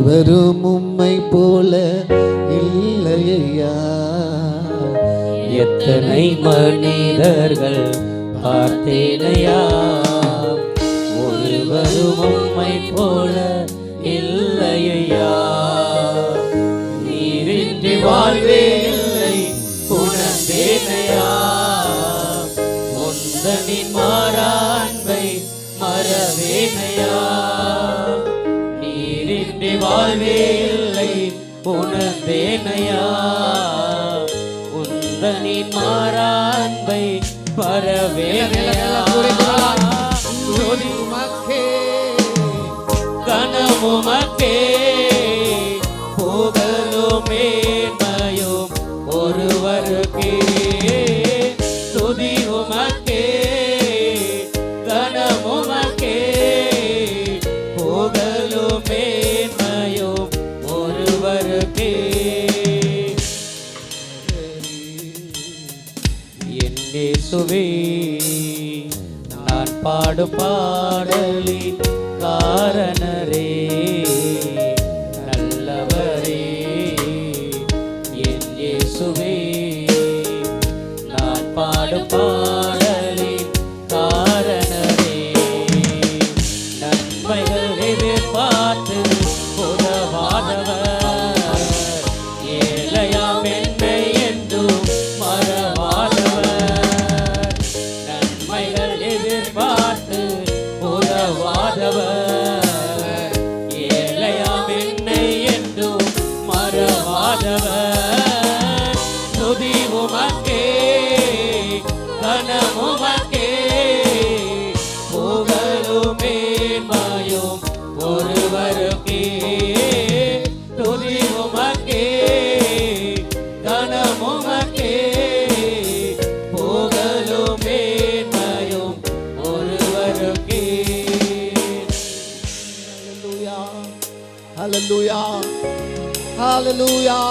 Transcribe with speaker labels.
Speaker 1: ஒருவரும் உம்மை போல இல்லையா.
Speaker 2: எத்தனை மனிதர்கள் பார்த்தேனையா, ஒருவரும் உம்மை போல இல்லையா. நீரின்றி வாழ்வே இல்லை உணர்ந்தேனையா, உந்தனின் மாறாண்பை மறவேனையா. நீரின்றி வாழ்வே இல்லை உணர்ந்தேனையா, உந்தனின் மாறாண்பை மறவேனையா. கனமுமக்கே புகழும் மேன்மையும் ஒருவருக்கே. துதி உமக்கே, கனமுமக்கே, புகழும் மேன்மையும் ஒருவருக்கே. என் இயேசுவே, நான் பாடும் பாடலின் காரணரே, நல்லவரே. என் இயேசுவே, நான் பாடும் பாடலின் காரணரே. நன்மைகள் எதிர்பார்த்து உதவாதவர், ஏழையாம் என்னை என்றும் மறவாதவர். நன்மைகள் எதிர்பார்த்து உதவாதவர், ஏழையாம் என்னை என்றும் மறவாதவர். துதி உமக்கே, கனமுமக்கே, புகழும் மேன்மையும் ஒருவருக்கே. துதி உமக்கே, கனமுமக்கே, புகழும் மேன்மையும் ஒருவருக்கே.
Speaker 1: Hallelujah, hallelujah.